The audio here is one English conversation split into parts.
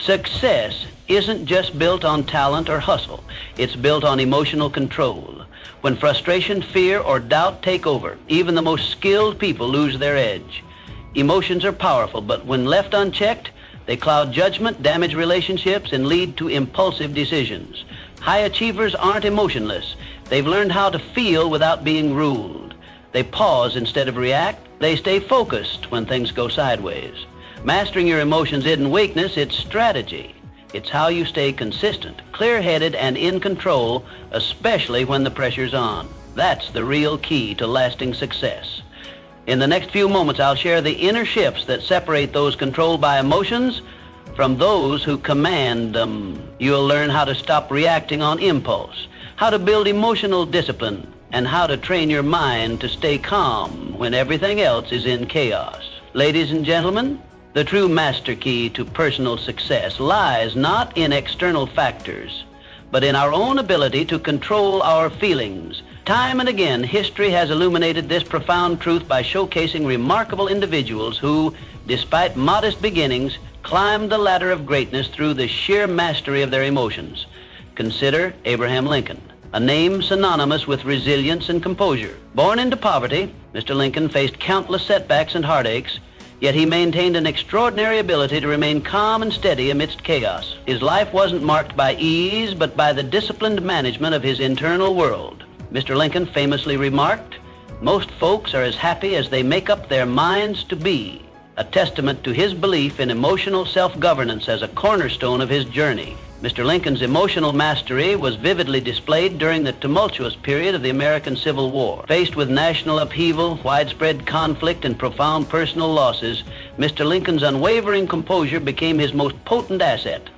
Success isn't just built on talent or hustle. It's built on emotional control. When frustration, fear, or doubt take over, even the most skilled people lose their edge. Emotions are powerful, but when left unchecked, they cloud judgment, damage relationships, and lead to impulsive decisions. High achievers aren't emotionless. They've learned how to feel without being ruled. They pause instead of react. They stay focused when things go sideways. Mastering your emotions isn't weakness, it's strategy. It's how you stay consistent, clear-headed, and in control, especially when the pressure's on. That's the real key to lasting success. In the next few moments, I'll share the inner shifts that separate those controlled by emotions from those who command them. You'll learn how to stop reacting on impulse, how to build emotional discipline, and how to train your mind to stay calm when everything else is in chaos. Ladies and gentlemen, the true master key to personal success lies not in external factors, but in our own ability to control our feelings. Time and again, history has illuminated this profound truth by showcasing remarkable individuals who, despite modest beginnings, climbed the ladder of greatness through the sheer mastery of their emotions. Consider Abraham Lincoln, a name synonymous with resilience and composure. Born into poverty, Mr. Lincoln faced countless setbacks and heartaches, yet he maintained an extraordinary ability to remain calm and steady amidst chaos. His life wasn't marked by ease, but by the disciplined management of his internal world. Mr. Lincoln famously remarked, "Most folks are as happy as they make up their minds to be," a testament to his belief in emotional self-governance as a cornerstone of his journey. Mr. Lincoln's emotional mastery was vividly displayed during the tumultuous period of the American Civil War. Faced with national upheaval, widespread conflict, and profound personal losses, Mr. Lincoln's unwavering composure became his most potent asset.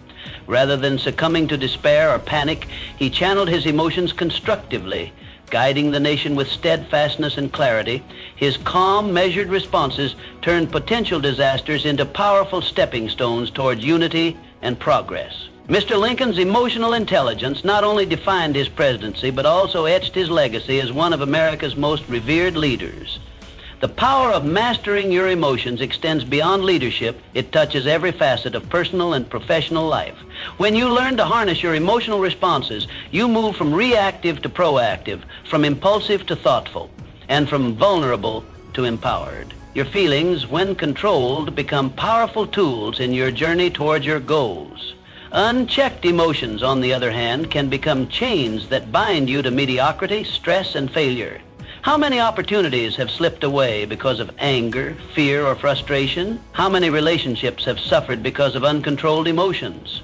Rather than succumbing to despair or panic, he channeled his emotions constructively, guiding the nation with steadfastness and clarity. His calm, measured responses turned potential disasters into powerful stepping stones towards unity and progress. Mr. Lincoln's emotional intelligence not only defined his presidency, but also etched his legacy as one of America's most revered leaders. The power of mastering your emotions extends beyond leadership. It touches every facet of personal and professional life. When you learn to harness your emotional responses, you move from reactive to proactive, from impulsive to thoughtful, and from vulnerable to empowered. Your feelings, when controlled, become powerful tools in your journey towards your goals. Unchecked emotions, on the other hand, can become chains that bind you to mediocrity, stress, and failure. How many opportunities have slipped away because of anger, fear, or frustration? How many relationships have suffered because of uncontrolled emotions?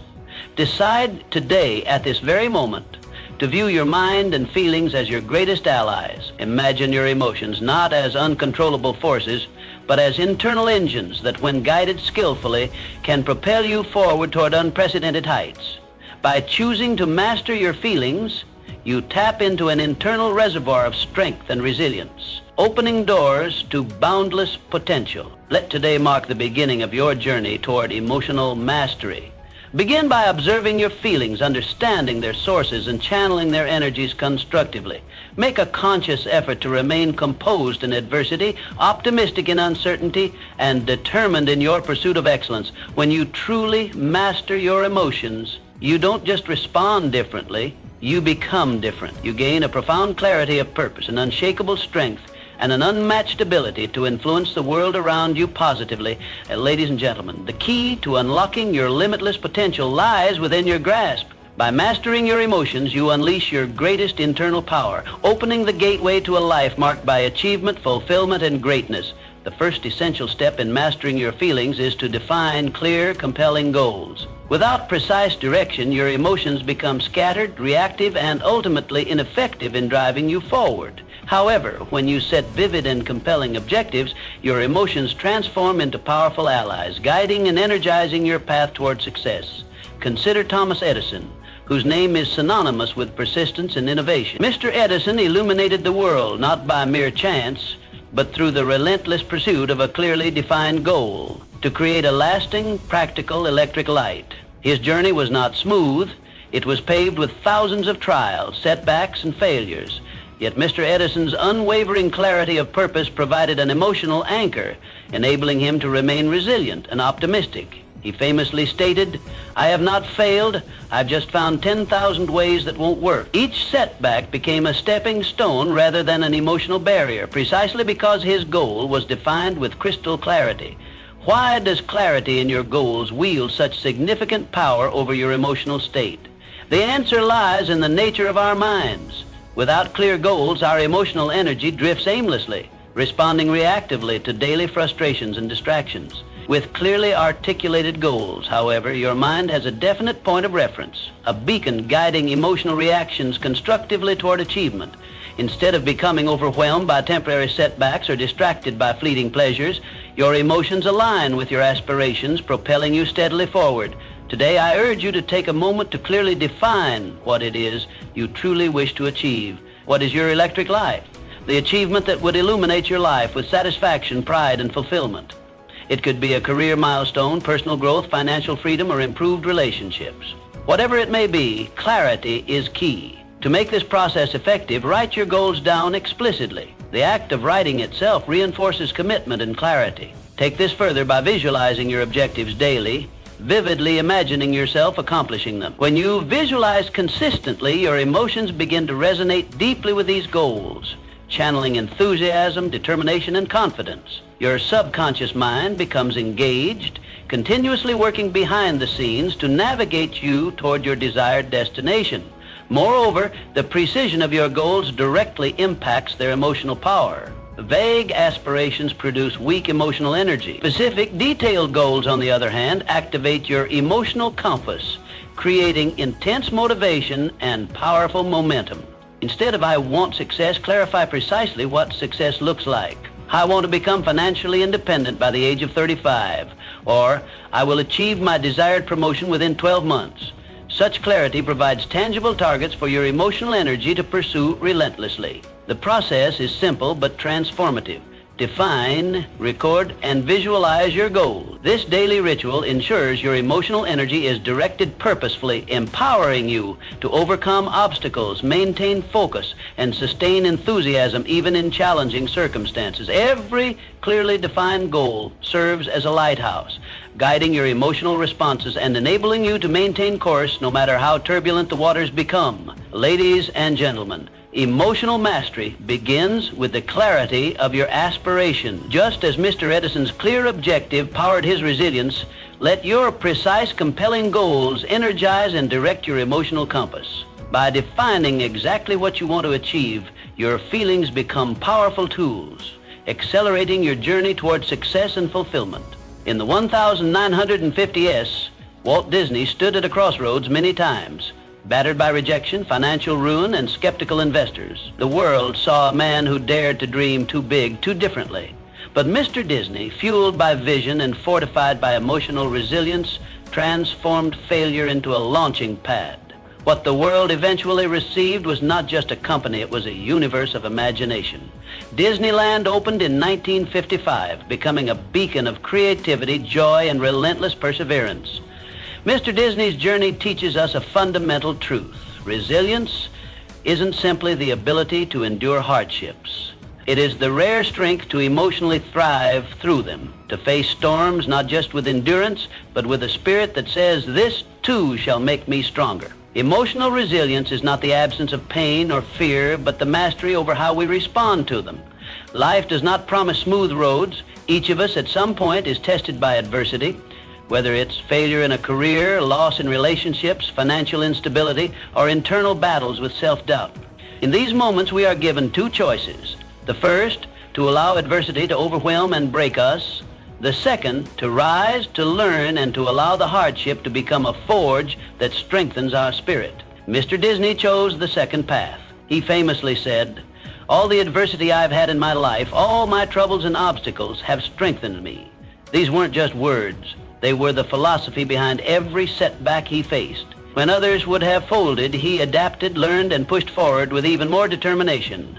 Decide today, at this very moment, to view your mind and feelings as your greatest allies. Imagine your emotions not as uncontrollable forces, but as internal engines that, when guided skillfully, can propel you forward toward unprecedented heights. By choosing to master your feelings, you tap into an internal reservoir of strength and resilience, opening doors to boundless potential. Let today mark the beginning of your journey toward emotional mastery. Begin by observing your feelings, understanding their sources, and channeling their energies constructively. Make a conscious effort to remain composed in adversity, optimistic in uncertainty, and determined in your pursuit of excellence. When you truly master your emotions, you don't just respond differently, you become different. You gain a profound clarity of purpose, an unshakable strength, and an unmatched ability to influence the world around you positively. Ladies and gentlemen, the key to unlocking your limitless potential lies within your grasp. By mastering your emotions, you unleash your greatest internal power, opening the gateway to a life marked by achievement, fulfillment, and greatness. The first essential step in mastering your feelings is to define clear, compelling goals. Without precise direction, your emotions become scattered, reactive, and ultimately ineffective in driving you forward. However, when you set vivid and compelling objectives, your emotions transform into powerful allies, guiding and energizing your path toward success. Consider Thomas Edison, whose name is synonymous with persistence and innovation. Mr. Edison illuminated the world not by mere chance, but through the relentless pursuit of a clearly defined goal, to create a lasting, practical electric light. His journey was not smooth. It was paved with thousands of trials, setbacks, and failures. Yet Mr. Edison's unwavering clarity of purpose provided an emotional anchor, enabling him to remain resilient and optimistic. He famously stated, "I have not failed, I've just found 10,000 ways that won't work." Each setback became a stepping stone rather than an emotional barrier, precisely because his goal was defined with crystal clarity. Why does clarity in your goals wield such significant power over your emotional state? The answer lies in the nature of our minds. Without clear goals, our emotional energy drifts aimlessly, responding reactively to daily frustrations and distractions. With clearly articulated goals, however, your mind has a definite point of reference, a beacon guiding emotional reactions constructively toward achievement. Instead of becoming overwhelmed by temporary setbacks or distracted by fleeting pleasures, your emotions align with your aspirations, propelling you steadily forward. Today, I urge you to take a moment to clearly define what it is you truly wish to achieve. What is your electric life? The achievement that would illuminate your life with satisfaction, pride, and fulfillment. It could be a career milestone, personal growth, financial freedom, or improved relationships. Whatever it may be, clarity is key. To make this process effective, write your goals down explicitly. The act of writing itself reinforces commitment and clarity. Take this further by visualizing your objectives daily, vividly imagining yourself accomplishing them. When you visualize consistently, your emotions begin to resonate deeply with these goals, channeling enthusiasm, determination, and confidence. Your subconscious mind becomes engaged, continuously working behind the scenes to navigate you toward your desired destination. Moreover, the precision of your goals directly impacts their emotional power. Vague aspirations produce weak emotional energy. Specific, detailed goals, on the other hand, activate your emotional compass, creating intense motivation and powerful momentum. Instead of "I want success," clarify precisely what success looks like. "I want to become financially independent by the age of 35," or "I will achieve my desired promotion within 12 months. Such clarity provides tangible targets for your emotional energy to pursue relentlessly. The process is simple but transformative. Define, record, and visualize your goals. This daily ritual ensures your emotional energy is directed purposefully, empowering you to overcome obstacles, maintain focus, and sustain enthusiasm even in challenging circumstances. Every clearly defined goal serves as a lighthouse, guiding your emotional responses and enabling you to maintain course no matter how turbulent the waters become. Ladies and gentlemen, emotional mastery begins with the clarity of your aspiration. Just as Mr. Edison's clear objective powered his resilience, let your precise, compelling goals energize and direct your emotional compass. By defining exactly what you want to achieve, your feelings become powerful tools, accelerating your journey toward success and fulfillment. In the 1950s, Walt Disney stood at a crossroads many times. Battered by rejection, financial ruin, and skeptical investors, the world saw a man who dared to dream too big, too differently. But Mr. Disney, fueled by vision and fortified by emotional resilience, transformed failure into a launching pad. What the world eventually received was not just a company, it was a universe of imagination. Disneyland opened in 1955, becoming a beacon of creativity, joy, and relentless perseverance. Mr. Disney's journey teaches us a fundamental truth. Resilience isn't simply the ability to endure hardships. It is the rare strength to emotionally thrive through them, to face storms not just with endurance, but with a spirit that says, "This too shall make me stronger." Emotional resilience is not the absence of pain or fear, but the mastery over how we respond to them. Life does not promise smooth roads. Each of us at some point is tested by adversity. Whether it's failure in a career, loss in relationships, financial instability, or internal battles with self-doubt. In these moments, we are given two choices. The first, to allow adversity to overwhelm and break us. The second, to rise, to learn, and to allow the hardship to become a forge that strengthens our spirit. Mr. Disney chose the second path. He famously said, "All the adversity I've had in my life, all my troubles and obstacles have strengthened me." These weren't just words. They were the philosophy behind every setback he faced. When others would have folded, he adapted, learned, and pushed forward with even more determination.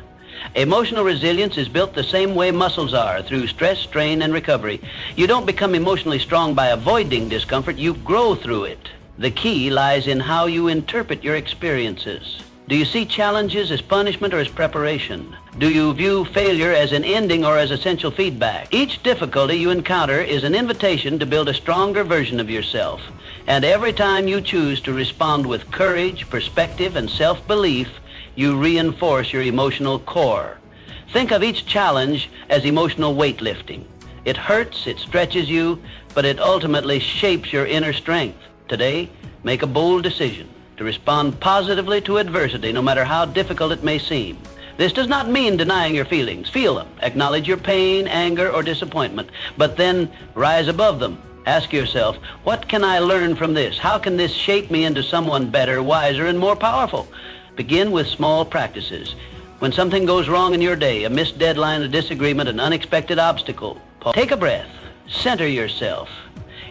Emotional resilience is built the same way muscles are, through stress, strain, and recovery. You don't become emotionally strong by avoiding discomfort, you grow through it. The key lies in how you interpret your experiences. Do you see challenges as punishment or as preparation? Do you view failure as an ending or as essential feedback? Each difficulty you encounter is an invitation to build a stronger version of yourself. And every time you choose to respond with courage, perspective, and self-belief, you reinforce your emotional core. Think of each challenge as emotional weightlifting. It hurts, it stretches you, but it ultimately shapes your inner strength. Today, make a bold decision to respond positively to adversity, no matter how difficult it may seem. This does not mean denying your feelings. Feel them. Acknowledge your pain, anger, or disappointment, but then rise above them. Ask yourself, what can I learn from this? How can this shape me into someone better, wiser, and more powerful? Begin with small practices. When something goes wrong in your day, a missed deadline, a disagreement, an unexpected obstacle, take a breath. Center yourself.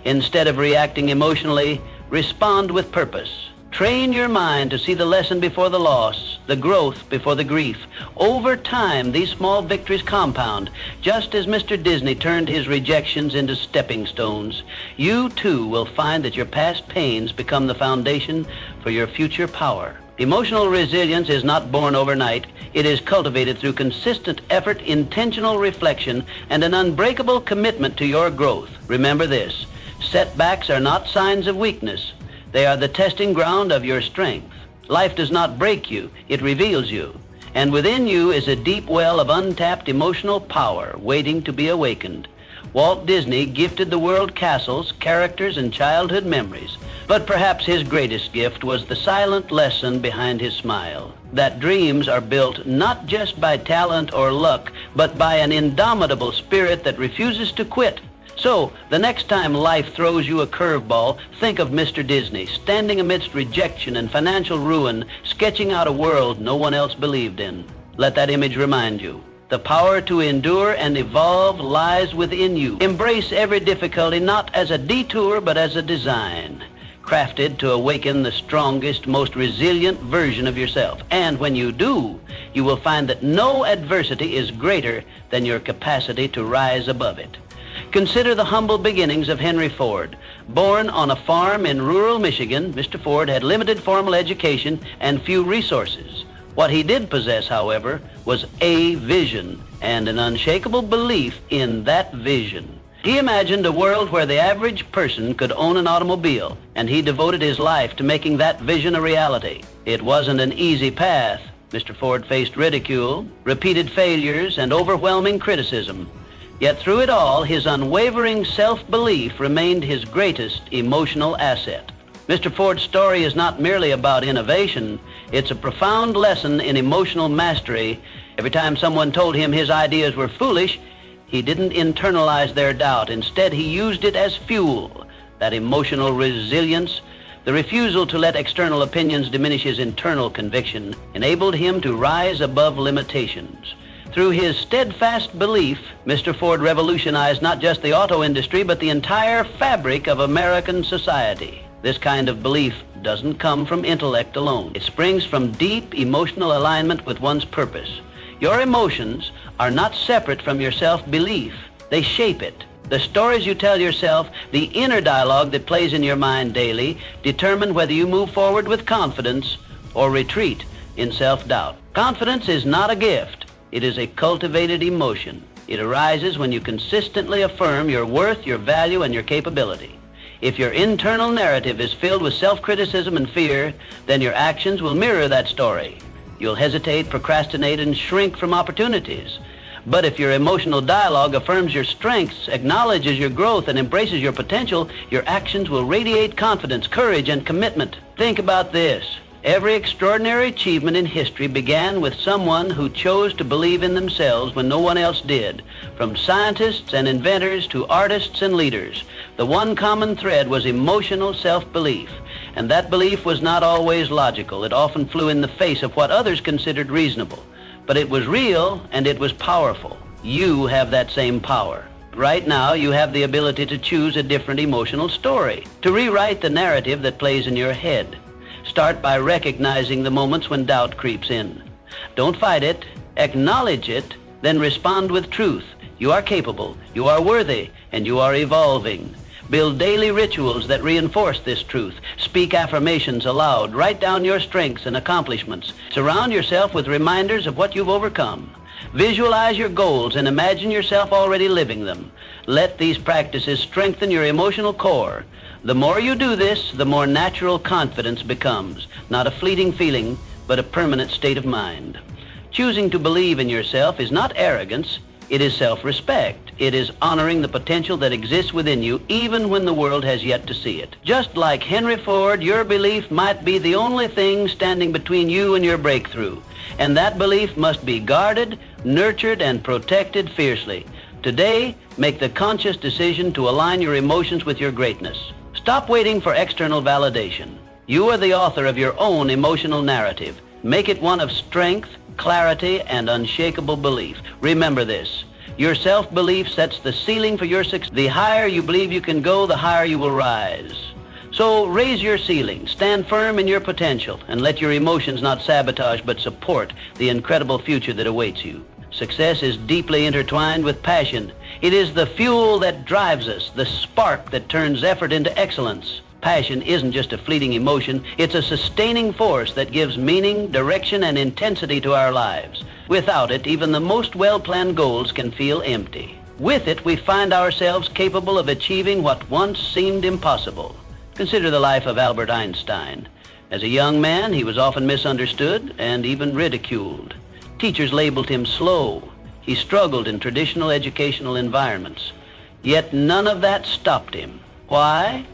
Instead of reacting emotionally, respond with purpose. Train your mind to see the lesson before the loss, the growth before the grief. Over time, these small victories compound. Just as Mr. Disney turned his rejections into stepping stones, you too will find that your past pains become the foundation for your future power. Emotional resilience is not born overnight. It is cultivated through consistent effort, intentional reflection, and an unbreakable commitment to your growth. Remember this: setbacks are not signs of weakness. They are the testing ground of your strength. Life does not break you, it reveals you. And within you is a deep well of untapped emotional power waiting to be awakened. Walt Disney gifted the world castles, characters, and childhood memories. But perhaps his greatest gift was the silent lesson behind his smile. That dreams are built not just by talent or luck, but by an indomitable spirit that refuses to quit. So, the next time life throws you a curveball, think of Mr. Disney, standing amidst rejection and financial ruin, sketching out a world no one else believed in. Let that image remind you. The power to endure and evolve lies within you. Embrace every difficulty not as a detour, but as a design, crafted to awaken the strongest, most resilient version of yourself. And when you do, you will find that no adversity is greater than your capacity to rise above it. Consider the humble beginnings of Henry Ford. Born on a farm in rural Michigan, Mr. Ford had limited formal education and few resources. What he did possess, however, was a vision and an unshakable belief in that vision. He imagined a world where the average person could own an automobile, and he devoted his life to making that vision a reality. It wasn't an easy path. Mr. Ford faced ridicule, repeated failures, and overwhelming criticism. Yet through it all, his unwavering self-belief remained his greatest emotional asset. Mr. Ford's story is not merely about innovation. It's a profound lesson in emotional mastery. Every time someone told him his ideas were foolish, he didn't internalize their doubt. Instead, he used it as fuel. That emotional resilience, the refusal to let external opinions diminish his internal conviction, enabled him to rise above limitations. Through his steadfast belief, Mr. Ford revolutionized not just the auto industry, but the entire fabric of American society. This kind of belief doesn't come from intellect alone. It springs from deep emotional alignment with one's purpose. Your emotions are not separate from your self-belief. They shape it. The stories you tell yourself, the inner dialogue that plays in your mind daily, determine whether you move forward with confidence or retreat in self-doubt. Confidence is not a gift. It is a cultivated emotion. It arises when you consistently affirm your worth, your value, and your capability. If your internal narrative is filled with self-criticism and fear, then your actions will mirror that story. You'll hesitate, procrastinate, and shrink from opportunities. But if your emotional dialogue affirms your strengths, acknowledges your growth, and embraces your potential, your actions will radiate confidence, courage, and commitment. Think about this. Every extraordinary achievement in history began with someone who chose to believe in themselves when no one else did. From scientists and inventors to artists and leaders, the one common thread was emotional self-belief. And that belief was not always logical. It often flew in the face of what others considered reasonable. But it was real and it was powerful. You have that same power. Right now, you have the ability to choose a different emotional story, to rewrite the narrative that plays in your head. Start by recognizing the moments when doubt creeps in. Don't fight it, acknowledge it, then respond with truth. You are capable, you are worthy, and you are evolving. Build daily rituals that reinforce this truth. Speak affirmations aloud. Write down your strengths and accomplishments. Surround yourself with reminders of what you've overcome. Visualize your goals and imagine yourself already living them. Let these practices strengthen your emotional core. The more you do this, the more natural confidence becomes, not a fleeting feeling, but a permanent state of mind. Choosing to believe in yourself is not arrogance, it is self-respect. It is honoring the potential that exists within you, even when the world has yet to see it. Just like Henry Ford, your belief might be the only thing standing between you and your breakthrough. And that belief must be guarded, nurtured, and protected fiercely. Today, make the conscious decision to align your emotions with your greatness. Stop waiting for external validation. You are the author of your own emotional narrative. Make it one of strength, clarity, and unshakable belief. Remember this. Your self-belief sets the ceiling for your success. The higher you believe you can go, the higher you will rise. So raise your ceiling, stand firm in your potential, and let your emotions not sabotage but support the incredible future that awaits you. Success is deeply intertwined with passion. It is the fuel that drives us, the spark that turns effort into excellence. Passion isn't just a fleeting emotion, it's a sustaining force that gives meaning, direction, and intensity to our lives. Without it, even the most well-planned goals can feel empty. With it, we find ourselves capable of achieving what once seemed impossible. Consider the life of Albert Einstein. As a young man, he was often misunderstood and even ridiculed. Teachers labeled him slow. He struggled in traditional educational environments. Yet none of that stopped him. Why?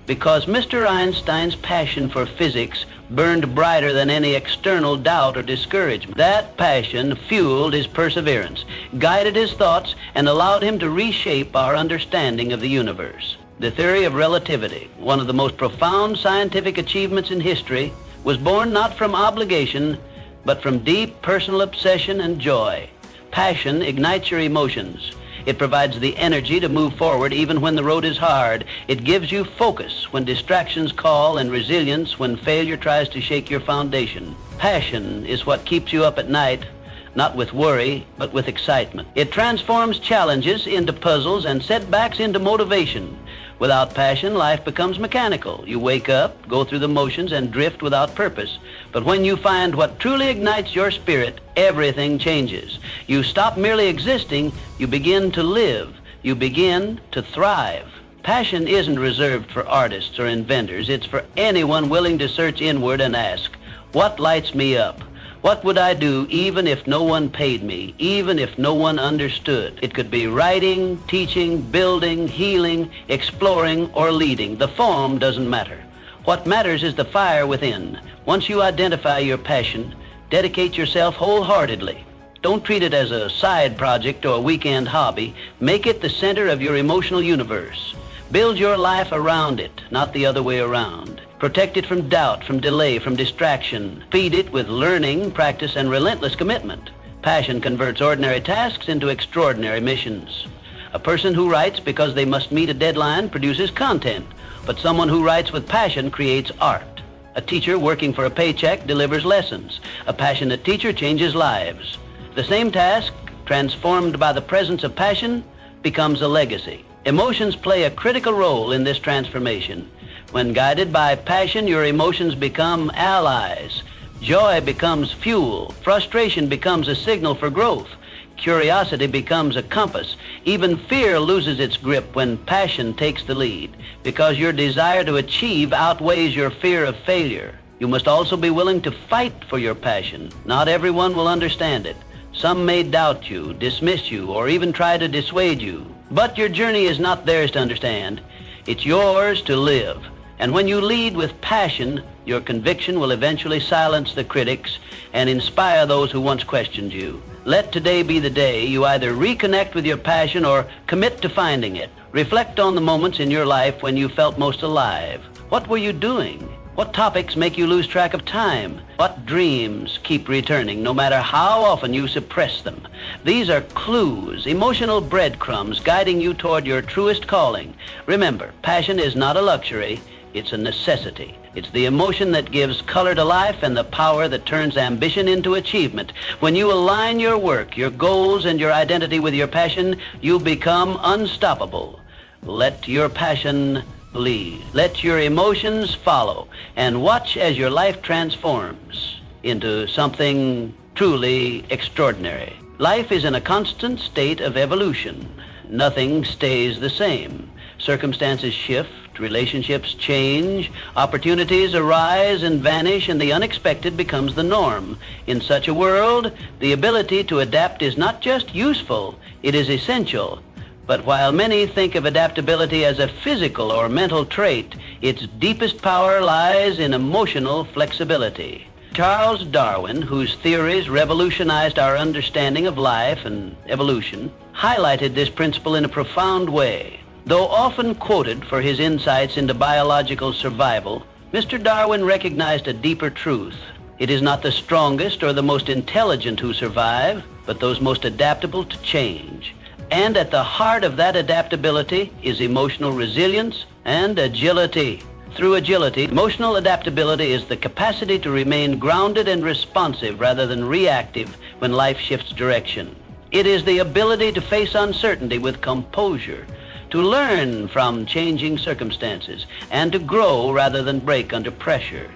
Because Mr. Einstein's passion for physics burned brighter than any external doubt or discouragement. That passion fueled his perseverance, guided his thoughts, and allowed him to reshape our understanding of the universe. The theory of relativity, one of the most profound scientific achievements in history, was born not from obligation, but from deep personal obsession and joy. Passion ignites your emotions. It provides the energy to move forward even when the road is hard. It gives you focus when distractions call and resilience when failure tries to shake your foundation. Passion is what keeps you up at night, not with worry, but with excitement. It transforms challenges into puzzles and setbacks into motivation. Without passion, life becomes mechanical. You wake up, go through the motions, and drift without purpose. But when you find what truly ignites your spirit, everything changes. You stop merely existing, you begin to live. You begin to thrive. Passion isn't reserved for artists or inventors. It's for anyone willing to search inward and ask, what lights me up? What would I do even if no one paid me, even if no one understood? It could be writing, teaching, building, healing, exploring, or leading. The form doesn't matter. What matters is the fire within. Once you identify your passion, dedicate yourself wholeheartedly. Don't treat it as a side project or a weekend hobby. Make it the center of your emotional universe. Build your life around it, not the other way around. Protect it from doubt, from delay, from distraction. Feed it with learning, practice, and relentless commitment. Passion converts ordinary tasks into extraordinary missions. A person who writes because they must meet a deadline produces content, but someone who writes with passion creates art. A teacher working for a paycheck delivers lessons. A passionate teacher changes lives. The same task, transformed by the presence of passion, becomes a legacy. Emotions play a critical role in this transformation. When guided by passion, your emotions become allies. Joy becomes fuel. Frustration becomes a signal for growth. Curiosity becomes a compass. Even fear loses its grip when passion takes the lead, because your desire to achieve outweighs your fear of failure. You must also be willing to fight for your passion. Not everyone will understand it. Some may doubt you, dismiss you, or even try to dissuade you. But your journey is not theirs to understand. It's yours to live. And when you lead with passion, your conviction will eventually silence the critics and inspire those who once questioned you. Let today be the day you either reconnect with your passion or commit to finding it. Reflect on the moments in your life when you felt most alive. What were you doing? What topics make you lose track of time? What dreams keep returning no matter how often you suppress them? These are clues, emotional breadcrumbs guiding you toward your truest calling. Remember, passion is not a luxury. It's a necessity. It's the emotion that gives color to life and the power that turns ambition into achievement. When you align your work, your goals, and your identity with your passion, you become unstoppable. Let your passion lead. Let your emotions follow, and watch as your life transforms into something truly extraordinary. Life is in a constant state of evolution. Nothing stays the same. Circumstances shift, relationships change, opportunities arise and vanish, and the unexpected becomes the norm. In such a world, the ability to adapt is not just useful, it is essential. But while many think of adaptability as a physical or mental trait, its deepest power lies in emotional flexibility. Charles Darwin, whose theories revolutionized our understanding of life and evolution, highlighted this principle in a profound way. Though often quoted for his insights into biological survival, Mr. Darwin recognized a deeper truth. It is not the strongest or the most intelligent who survive, but those most adaptable to change. And at the heart of that adaptability is emotional resilience and agility. Through agility, emotional adaptability is the capacity to remain grounded and responsive rather than reactive when life shifts direction. It is the ability to face uncertainty with composure, to learn from changing circumstances, and to grow rather than break under pressure.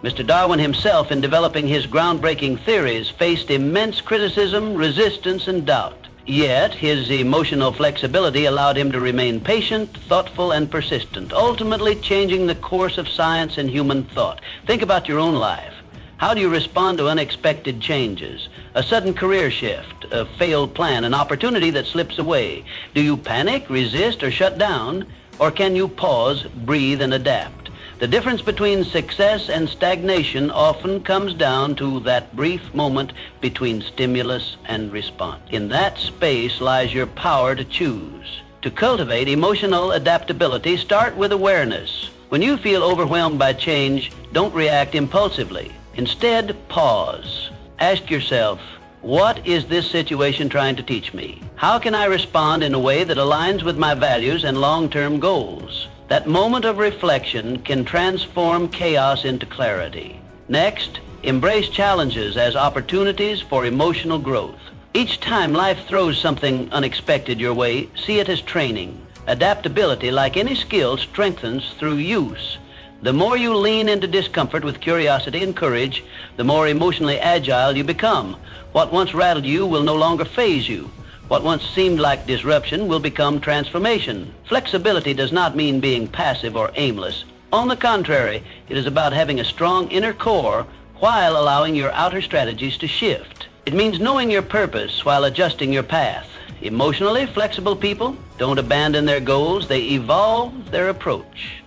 Mr. Darwin himself, in developing his groundbreaking theories, faced immense criticism, resistance, and doubt. Yet, his emotional flexibility allowed him to remain patient, thoughtful, and persistent, ultimately changing the course of science and human thought. Think about your own life. How do you respond to unexpected changes? A sudden career shift, a failed plan, an opportunity that slips away. Do you panic, resist, or shut down? Or can you pause, breathe, and adapt? The difference between success and stagnation often comes down to that brief moment between stimulus and response. In that space lies your power to choose. To cultivate emotional adaptability, start with awareness. When you feel overwhelmed by change, don't react impulsively. Instead, pause. Ask yourself, what is this situation trying to teach me? How can I respond in a way that aligns with my values and long-term goals? That moment of reflection can transform chaos into clarity. Next, embrace challenges as opportunities for emotional growth. Each time life throws something unexpected your way, see it as training. Adaptability, like any skill, strengthens through use. The more you lean into discomfort with curiosity and courage, the more emotionally agile you become. What once rattled you will no longer faze you. What once seemed like disruption will become transformation. Flexibility does not mean being passive or aimless. On the contrary, it is about having a strong inner core while allowing your outer strategies to shift. It means knowing your purpose while adjusting your path. Emotionally flexible people don't abandon their goals, they evolve their approach.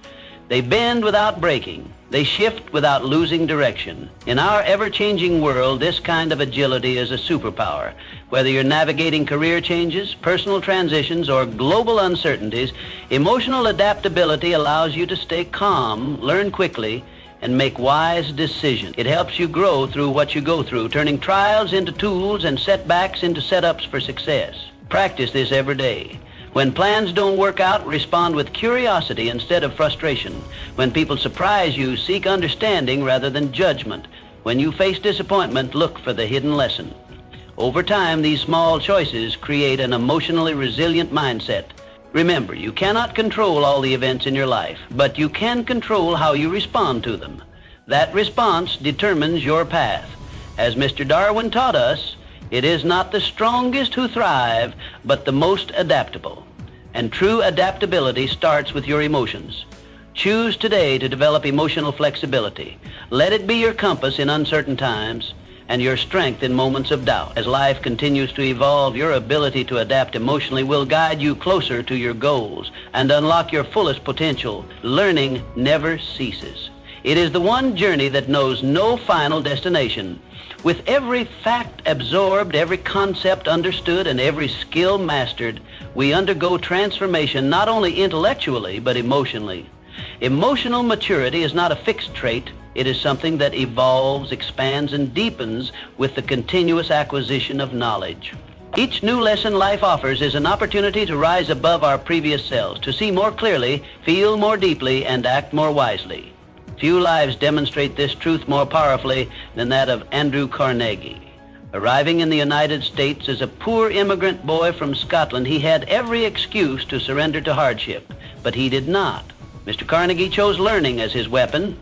They bend without breaking. They shift without losing direction. In our ever-changing world, this kind of agility is a superpower. Whether you're navigating career changes, personal transitions, or global uncertainties, emotional adaptability allows you to stay calm, learn quickly, and make wise decisions. It helps you grow through what you go through, turning trials into tools and setbacks into setups for success. Practice this every day. When plans don't work out, respond with curiosity instead of frustration. When people surprise you, seek understanding rather than judgment. When you face disappointment, look for the hidden lesson. Over time, these small choices create an emotionally resilient mindset. Remember, you cannot control all the events in your life, but you can control how you respond to them. That response determines your path. As Mr. Darwin taught us, it is not the strongest who thrive, but the most adaptable. And true adaptability starts with your emotions. Choose today to develop emotional flexibility. Let it be your compass in uncertain times and your strength in moments of doubt. As life continues to evolve, your ability to adapt emotionally will guide you closer to your goals and unlock your fullest potential. Learning never ceases. It is the one journey that knows no final destination. With every fact absorbed, every concept understood, and every skill mastered, we undergo transformation not only intellectually, but emotionally. Emotional maturity is not a fixed trait. It is something that evolves, expands, and deepens with the continuous acquisition of knowledge. Each new lesson life offers is an opportunity to rise above our previous selves, to see more clearly, feel more deeply, and act more wisely. Few lives demonstrate this truth more powerfully than that of Andrew Carnegie. Arriving in the United States as a poor immigrant boy from Scotland, he had every excuse to surrender to hardship, but he did not. Mr. Carnegie chose learning as his weapon.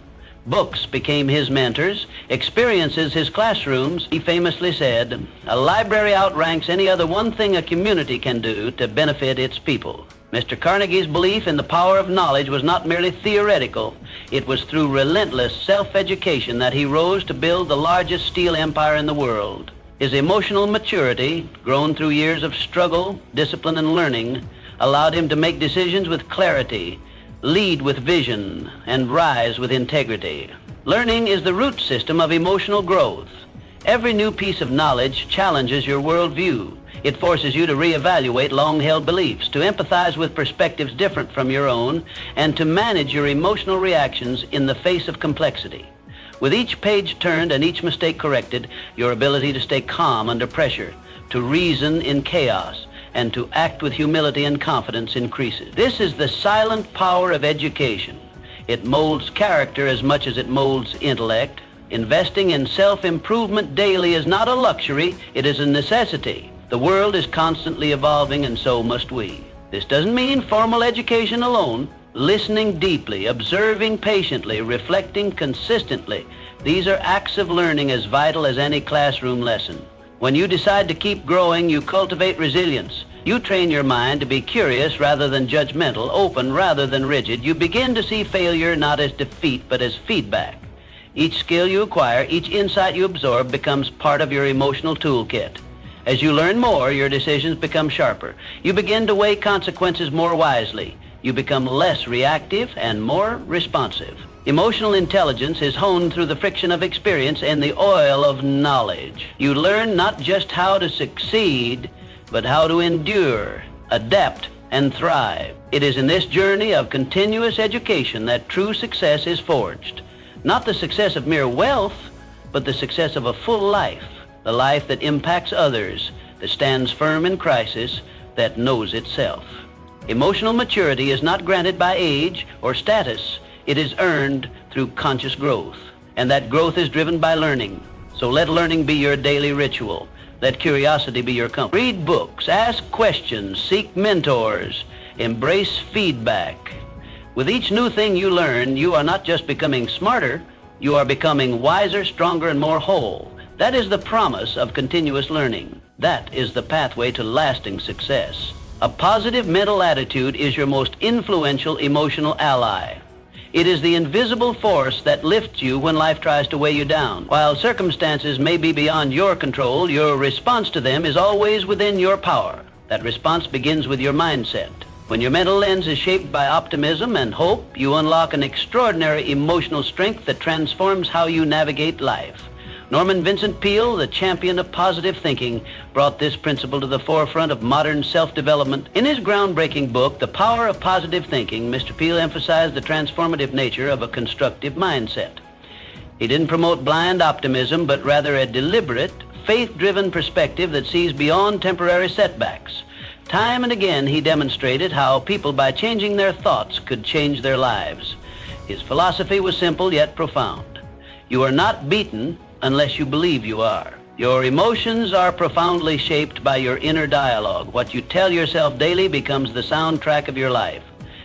Books became his mentors, experiences his classrooms. He famously said, "A library outranks any other one thing a community can do to benefit its people." Mr. Carnegie's belief in the power of knowledge was not merely theoretical. It was through relentless self-education that he rose to build the largest steel empire in the world. His emotional maturity, grown through years of struggle, discipline, and learning, allowed him to make decisions with clarity, lead with vision, and rise with integrity. Learning is the root system of emotional growth. Every new piece of knowledge challenges your worldview. It forces you to reevaluate long-held beliefs, to empathize with perspectives different from your own, and to manage your emotional reactions in the face of complexity. With each page turned and each mistake corrected, your ability to stay calm under pressure, to reason in chaos, and to act with humility and confidence increases. This is the silent power of education. It molds character as much as it molds intellect. Investing in self-improvement daily is not a luxury, it is a necessity. The world is constantly evolving, and so must we. This doesn't mean formal education alone. Listening deeply, observing patiently, reflecting consistently. These are acts of learning as vital as any classroom lesson. When you decide to keep growing, you cultivate resilience. You train your mind to be curious rather than judgmental, open rather than rigid. You begin to see failure not as defeat, but as feedback. Each skill you acquire, each insight you absorb becomes part of your emotional toolkit. As you learn more, your decisions become sharper. You begin to weigh consequences more wisely. You become less reactive and more responsive. Emotional intelligence is honed through the friction of experience and the oil of knowledge. You learn not just how to succeed, but how to endure, adapt, and thrive. It is in this journey of continuous education that true success is forged. Not the success of mere wealth, but the success of a full life. The life that impacts others, that stands firm in crisis, that knows itself. Emotional maturity is not granted by age or status. It is earned through conscious growth. And that growth is driven by learning. So let learning be your daily ritual. Let curiosity be your company. Read books, ask questions, seek mentors, embrace feedback. With each new thing you learn, you are not just becoming smarter, you are becoming wiser, stronger, and more whole. That is the promise of continuous learning. That is the pathway to lasting success. A positive mental attitude is your most influential emotional ally. It is the invisible force that lifts you when life tries to weigh you down. While circumstances may be beyond your control, your response to them is always within your power. That response begins with your mindset. When your mental lens is shaped by optimism and hope, you unlock an extraordinary emotional strength that transforms how you navigate life. Norman Vincent Peale, the champion of positive thinking, brought this principle to the forefront of modern self-development. In his groundbreaking book, The Power of Positive Thinking, Mr. Peale emphasized the transformative nature of a constructive mindset. He didn't promote blind optimism, but rather a deliberate, faith-driven perspective that sees beyond temporary setbacks. Time and again, he demonstrated how people, by changing their thoughts, could change their lives. His philosophy was simple yet profound. You are not beaten unless you believe you are. Your emotions are profoundly shaped by your inner dialogue. What you tell yourself daily becomes the soundtrack of your life.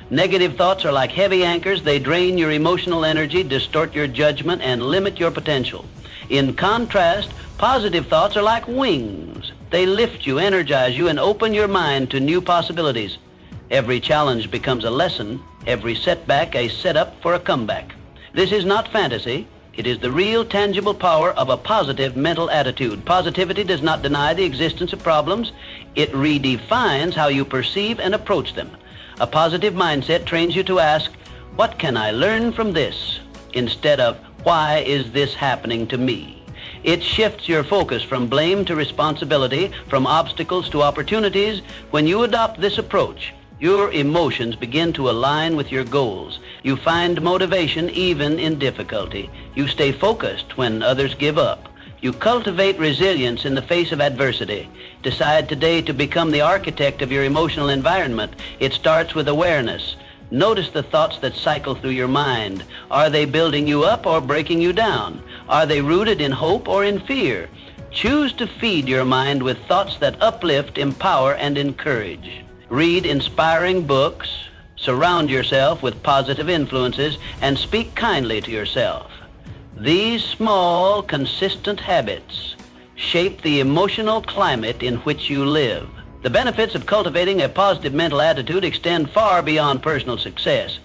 Negative thoughts are like heavy anchors. They drain your emotional energy, distort your judgment, and limit your potential. In contrast, positive thoughts are like wings. They lift you, energize you, and open your mind to new possibilities. Every challenge becomes a lesson, every setback a setup for a comeback. This is not fantasy. It is the real, tangible power of a positive mental attitude. Positivity does not deny the existence of problems. It redefines how you perceive and approach them. A positive mindset trains you to ask, what can I learn from this? Instead of, why is this happening to me? It shifts your focus from blame to responsibility, from obstacles to opportunities. When you adopt this approach, your emotions begin to align with your goals. You find motivation even in difficulty. You stay focused when others give up. You cultivate resilience in the face of adversity. Decide today to become the architect of your emotional environment. It starts with awareness. Notice the thoughts that cycle through your mind. Are they building you up or breaking you down? Are they rooted in hope or in fear? Choose to feed your mind with thoughts that uplift, empower, and encourage. Read inspiring books, Surround yourself with positive influences and speak kindly to yourself. These small, consistent habits shape the emotional climate in which you live. The benefits of cultivating a positive mental attitude extend far beyond personal success.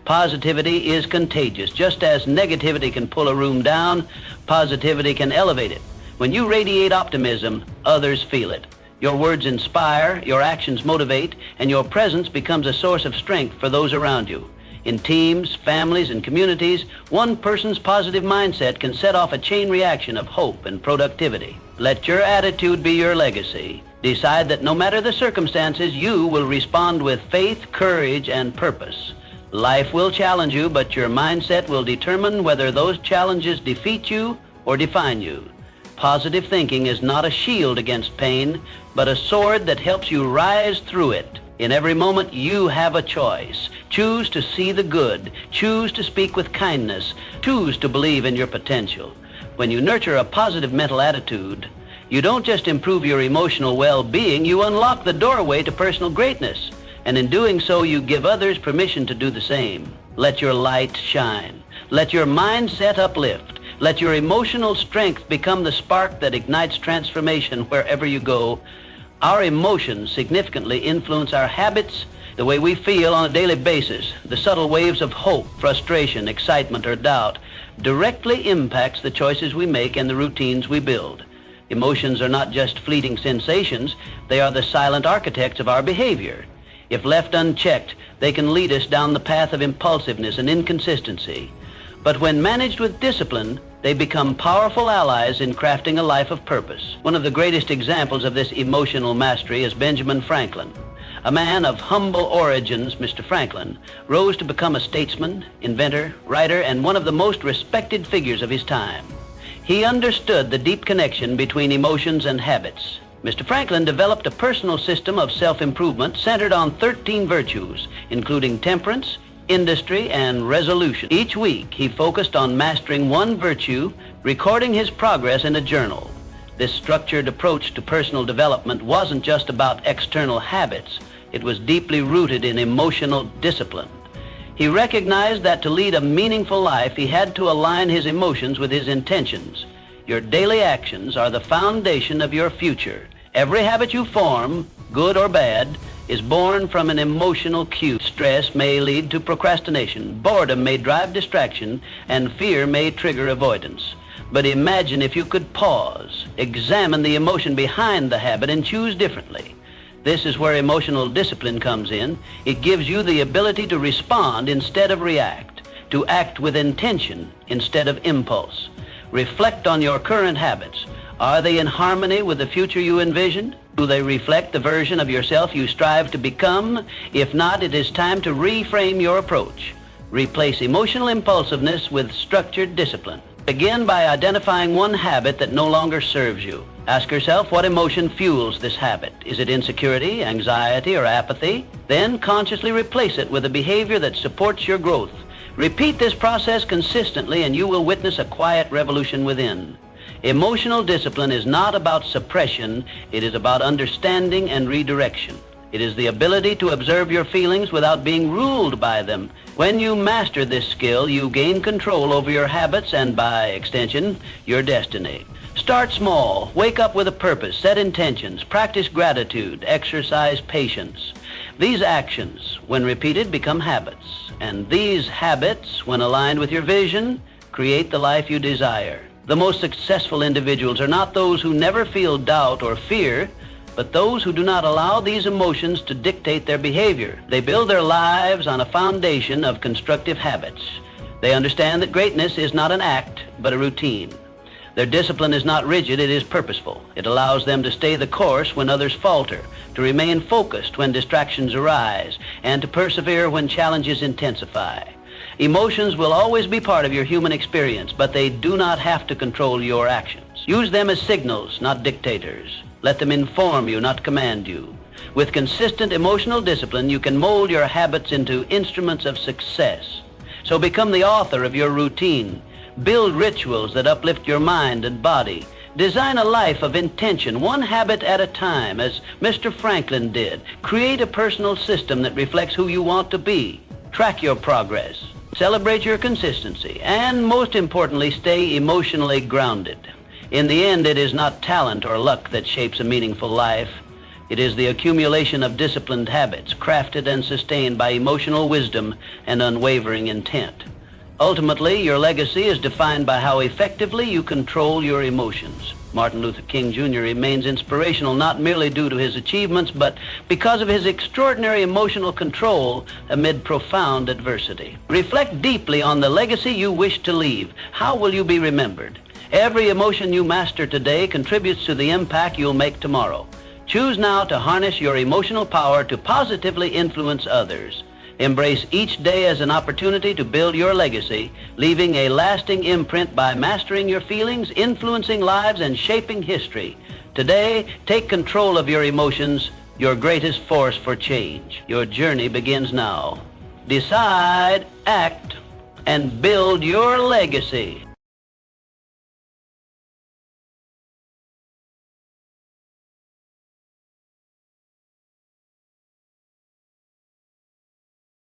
Positivity is contagious. Just as negativity can pull a room down, positivity can elevate it. When you radiate optimism, others feel it. Your words inspire, your actions motivate, and your presence becomes a source of strength for those around you. In teams, families, and communities, one person's positive mindset can set off a chain reaction of hope and productivity. Let your attitude be your legacy. Decide that no matter the circumstances, you will respond with faith, courage, and purpose. Life will challenge you, but your mindset will determine whether those challenges defeat you or define you. Positive thinking is not a shield against pain, but a sword that helps you rise through it. In every moment, you have a choice. Choose to see the good. Choose to speak with kindness. Choose to believe in your potential. When you nurture a positive mental attitude, you don't just improve your emotional well-being, you unlock the doorway to personal greatness. And in doing so, you give others permission to do the same. Let your light shine. Let your mindset uplift. Let your emotional strength become the spark that ignites transformation wherever you go. Our emotions significantly influence our habits, the way we feel on a daily basis. The subtle waves of hope, frustration, excitement, or doubt directly impacts the choices we make and the routines we build. Emotions are not just fleeting sensations, they are the silent architects of our behavior. If left unchecked, they can lead us down the path of impulsiveness and inconsistency. But when managed with discipline, they become powerful allies in crafting a life of purpose. One of the greatest examples of this emotional mastery is Benjamin Franklin. A man of humble origins, Mr. Franklin rose to become a statesman, inventor, writer, and one of the most respected figures of his time. He understood the deep connection between emotions and habits. Mr. Franklin developed a personal system of self-improvement centered on 13 virtues, including temperance, industry, and resolution. Each week, he focused on mastering one virtue, recording his progress in a journal. This structured approach to personal development wasn't just about external habits. It was deeply rooted in emotional discipline. He recognized that to lead a meaningful life, he had to align his emotions with his intentions. Your daily actions are the foundation of your future. Every habit you form, good or bad, is born from an emotional cue. Stress may lead to procrastination, boredom may drive distraction, and fear may trigger avoidance. But imagine if you could pause, examine the emotion behind the habit, and choose differently. This is where emotional discipline comes in. It gives you the ability to respond instead of react, to act with intention instead of impulse. Reflect on your current habits. Are they in harmony with the future you envision? Do they reflect the version of yourself you strive to become? If not, it is time to reframe your approach. Replace emotional impulsiveness with structured discipline. Begin by identifying one habit that no longer serves you. Ask yourself what emotion fuels this habit. Is it insecurity, anxiety, or apathy? Then consciously replace it with a behavior that supports your growth. Repeat this process consistently and you will witness a quiet revolution within. Emotional discipline is not about suppression, it is about understanding and redirection. It is the ability to observe your feelings without being ruled by them. When you master this skill, you gain control over your habits and, by extension, your destiny. Start small, wake up with a purpose, set intentions, practice gratitude, exercise patience. These actions, when repeated, become habits. And these habits, when aligned with your vision, create the life you desire. The most successful individuals are not those who never feel doubt or fear, but those who do not allow these emotions to dictate their behavior. They build their lives on a foundation of constructive habits. They understand that greatness is not an act, but a routine. Their discipline is not rigid, it is purposeful. It allows them to stay the course when others falter, to remain focused when distractions arise, and to persevere when challenges intensify. Emotions will always be part of your human experience, but they do not have to control your actions. Use them as signals, not dictators. Let them inform you, not command you. With consistent emotional discipline, you can mold your habits into instruments of success. So become the author of your routine. Build rituals that uplift your mind and body. Design a life of intention, one habit at a time, as Mr. Franklin did. Create a personal system that reflects who you want to be. Track your progress. Celebrate your consistency. And most importantly, stay emotionally grounded. In the end, it is not talent or luck that shapes a meaningful life. It is the accumulation of disciplined habits, crafted and sustained by emotional wisdom and unwavering intent. Ultimately, your legacy is defined by how effectively you control your emotions. Martin Luther King Jr. remains inspirational not merely due to his achievements, but because of his extraordinary emotional control amid profound adversity. Reflect deeply on the legacy you wish to leave. How will you be remembered? Every emotion you master today contributes to the impact you'll make tomorrow. Choose now to harness your emotional power to positively influence others. Embrace each day as an opportunity to build your legacy, leaving a lasting imprint by mastering your feelings, influencing lives, and shaping history. Today, take control of your emotions, your greatest force for change. Your journey begins now. Decide, act, and build your legacy.